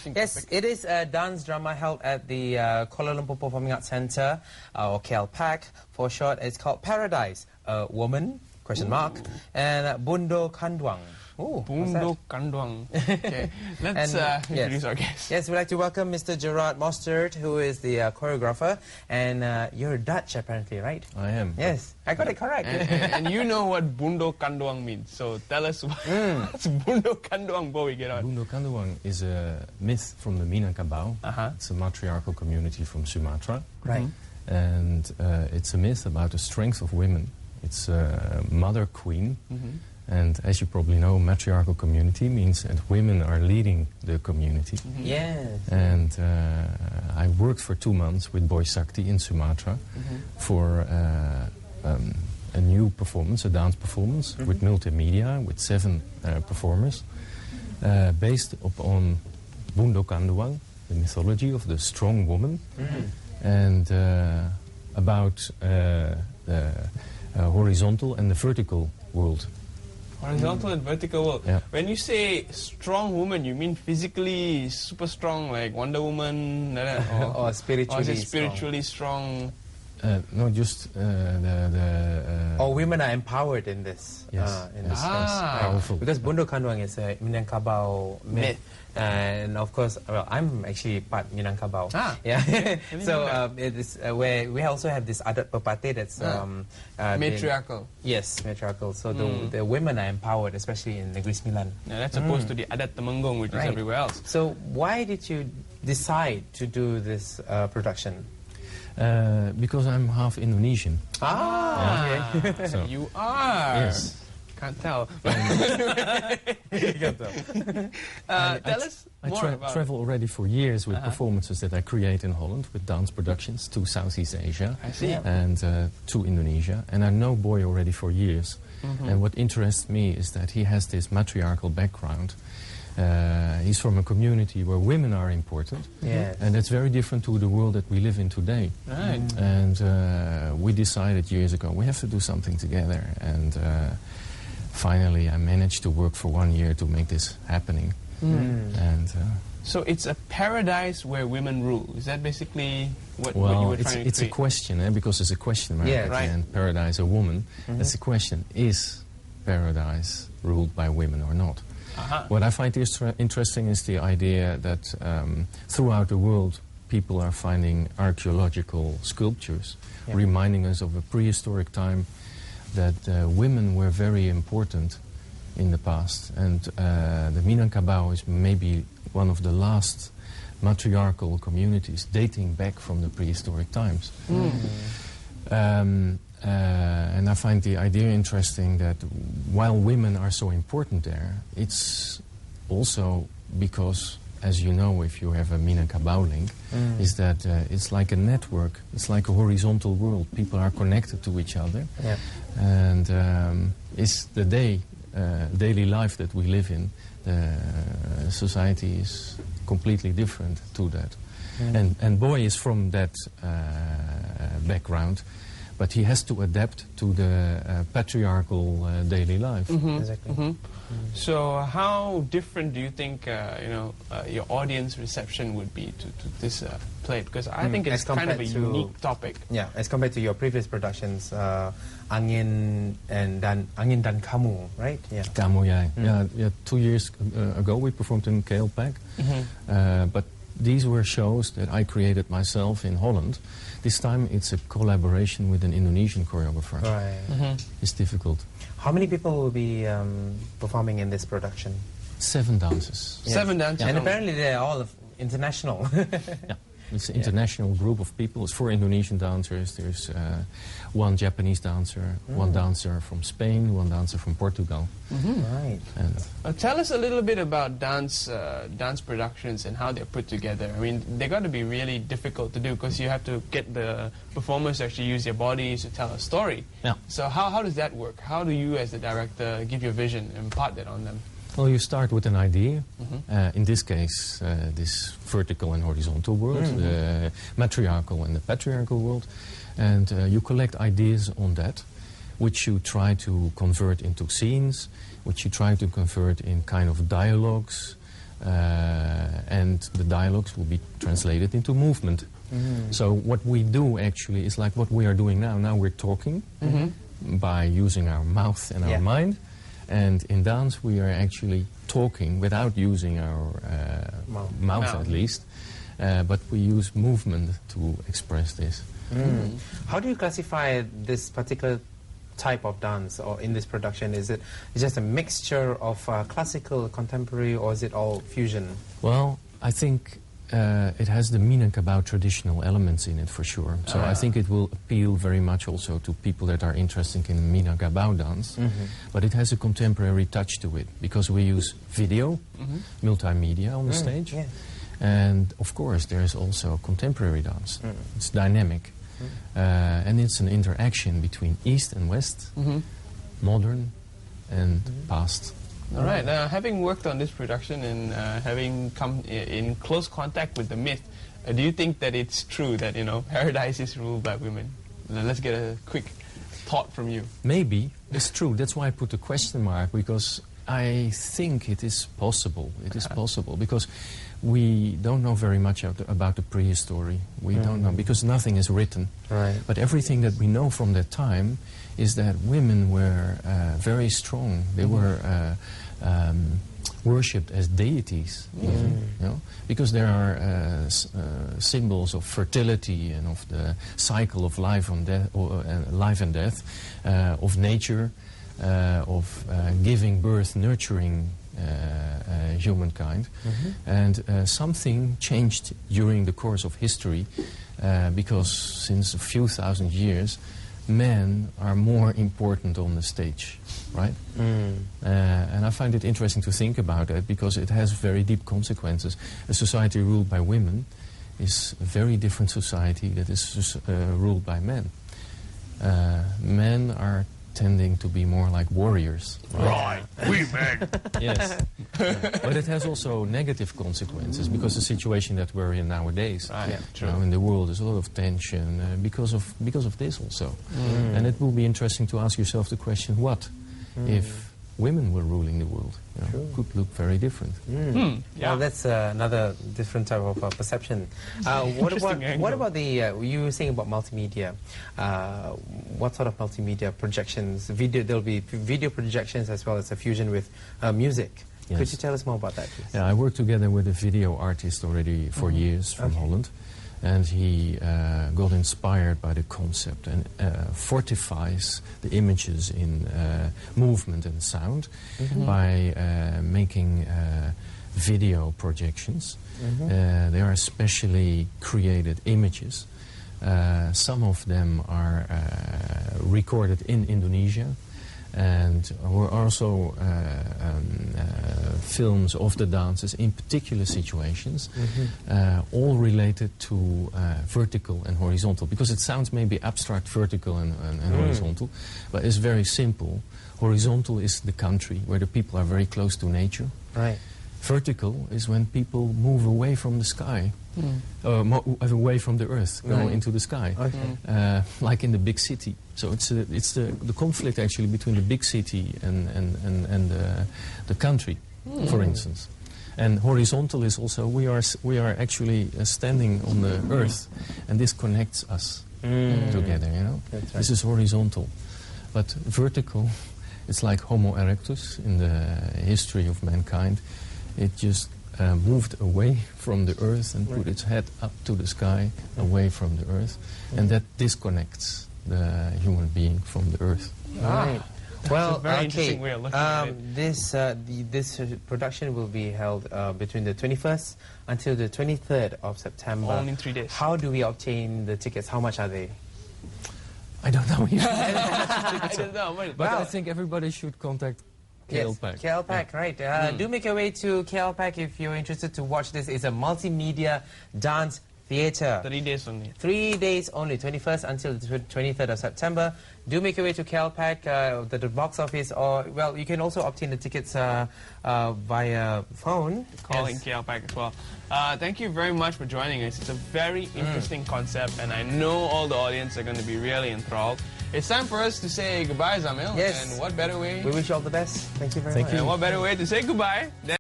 interesting Yes, topic. it is a dance drama held at the Kuala Lumpur Performing Arts Centre, or KLPAC for short. It's called Paradise, a Woman, question mark, and Bundo Kandwang. Ooh, Bundo Kandwang. Okay, let's introduce our guest. Yes, we'd like to welcome Mr. Gerard Mosterd, who is the choreographer, and you're Dutch apparently, right? I am. Yes, I got it correct. And you know what Bundo Kandwang means, so tell us what's Bundo Kandwang before we get on. Bundo Kandwang is a myth from the Minangkabau. It's a matriarchal community from Sumatra. Right. And it's a myth about the strength of women. It's a mother queen. And as you probably know, matriarchal community means that women are leading the community. Yes. And I worked for 2 months with Boy Sakti in Sumatra for a new performance, a dance performance with multimedia, with 7 performers, based upon Bundo Kandwang, the mythology of the strong woman, and about the horizontal and the vertical world. Horizontal and vertical world. Yeah. When you say strong woman, you mean physically super strong, like Wonder Woman, like that, Or spiritually or is it spiritually strong? No, just Or women are empowered in this. Yes. In this Ah. sense. Powerful. Because Bundo Kandwang is a Minangkabau myth. And of course, well, I'm actually part Minangkabau. Yeah. So it is where we also have this adat pepate that's Matriarchal. yes, matriarchal. So the women are empowered, especially in Negeri Sembilan. Yeah, that's opposed to the adat Temenggung, which is everywhere else. So why did you decide to do this production? because I'm half Indonesian. Okay. So, You are. yes. Can't tell. Tell us I more about travel already for years with performances that I create in Holland with dance productions to Southeast Asia I see. and to Indonesia. And I know Boy already for years. And what interests me is that he has this matriarchal background. He's from a community where women are important. Yes. And that's very different to the world that we live in today. Right. And we decided years ago we have to do something together. And finally I managed to work for 1 year to make this happening. And So it's a paradise where women rule. Is that basically what you well, were trying to it's a create? question, because it's a question mark Yeah, at the right. end. Paradise a woman. That's the question. Is paradise ruled by women or not? What I find interesting is the idea that throughout the world people are finding archaeological sculptures reminding us of a prehistoric time that women were very important in the past. And the Minangkabau is maybe one of the last matriarchal communities dating back from the prehistoric times. And I find the idea interesting that while women are so important there, it's also because, as you know, if you have a Minangkabau link, is that it's like a network, it's like a horizontal world. People are connected to each other. Yeah. And it's the daily life that we live in. The society is completely different to that. And Boy is from that background, but he has to adapt to the patriarchal daily life. Exactly. So how different do you think your audience reception would be to this play? Because I think it's As kind of a compared to- unique topic. Yeah, as compared to your previous productions, Angin dan Kamu, right? Yeah. Kamu, yeah. 2 years ago we performed in KLPAC, but these were shows that I created myself in Holland. This time it's a collaboration with an Indonesian choreographer. Right. It's difficult. How many people will be performing in this production? 7 dances. Yes. 7 dancers. And apparently they're all international. Yeah. It's an international group of people. It's 4 Indonesian dancers. There's 1 Japanese dancer, 1 dancer from Spain, 1 dancer from Portugal. Right. And Tell us a little bit about dance productions and how they're put together. I mean, they got to be really difficult to do because you have to get the performers to actually use their bodies to tell a story. Yeah. So how does that work? How do you, as the director, give your vision and impart that on them? well, you start with an idea. In this case, this vertical and horizontal world, the matriarchal and the patriarchal world. And you collect ideas on that, which you try to convert into scenes, which you try to convert in kind of dialogues, and the dialogues will be translated into movement. So what we do actually is like what we are doing now. Now we're talking by using our mouth and our mind, and in dance we are actually talking without using our mouth at least, but we use movement to express this. How do you classify this particular type of dance or in this production? Is it just a mixture of classical, contemporary, or is it all fusion? Well, I think it has the Minangkabau traditional elements in it for sure. So I think it will appeal very much also to people that are interested in Minangkabau dance. But it has a contemporary touch to it because we use video, multimedia on the stage. And of course there's also contemporary dance. It's dynamic. And it's an interaction between East and West, modern and past. All right. Having worked on this production and having come in close contact with the myth, do you think that it's true that, you know, paradise is ruled by women? Let's get a quick thought from you. Maybe. It's true. That's why I put a question mark, because I think it is possible. It is possible because we don't know very much about the prehistory. We don't know because nothing is written. Right. But everything that we know from that time is that women were very strong. They were worshipped as deities, even, you know, because there are symbols of fertility and of the cycle of life and death, life and death, of nature, of giving birth, nurturing humankind. And something changed during the course of history because since a few thousand years men are more important on the stage, right? And I find it interesting to think about it because it has very deep consequences. A society ruled by women is a very different society that is ruled by men. Men are tending to be more like warriors. Right, we men. Yes. But it has also negative consequences because the situation that we're in nowadays. Right. You know, in the world there's a lot of tension because of this also. And it will be interesting to ask yourself the question, what if women were ruling the world? You know, could look very different. Well, that's another different type of perception. What about the, you were saying about multimedia. What sort of multimedia projections? There'll be video projections as well as a fusion with music. Yes. Could you tell us more about that, please? Yeah, I worked together with a video artist already for years from Holland. And he got inspired by the concept and fortifies the images in movement and sound by making video projections. They are specially created images. Some of them are recorded in Indonesia, and were also films of the dances in particular situations, all related to vertical and horizontal, because it sounds maybe abstract, vertical and horizontal, but it's very simple. Horizontal is the country where the people are very close to nature. Right. Vertical is when people move away from the sky, away from the earth, go into the sky, like in the big city. So it's the conflict actually between the big city and the country, for instance. And horizontal is also we are actually standing on the earth, and this connects us together. You know, That's right. This is horizontal, but vertical, it's like Homo erectus in the history of mankind. It just moved away from the earth and put its head up to the sky, away from the earth, and that disconnects the human being from the earth. Right. Well, a very interesting way of looking at it. This production will be held between the 21st until the 23rd of September. All in 3 days. How do we obtain the tickets? How much are they? I don't know. I don't know. But I think everybody should contact KLPAC. Yes, KLPAC, right. Do make your way to KLPAC if you're interested to watch this. It's a multimedia dance theatre. 3 days only. 3 days only, 21st until the 23rd of September. Do make your way to KLPAC, the box office, or, well, you can also obtain the tickets via phone. Calling KLPAC as well. Thank you very much for joining us. It's a very interesting concept, and I know all the audience are going to be really enthralled. It's time for us to say goodbye, Zamil. Yes. And what better way? We wish you all the best. Thank you very much. And what better way to say goodbye than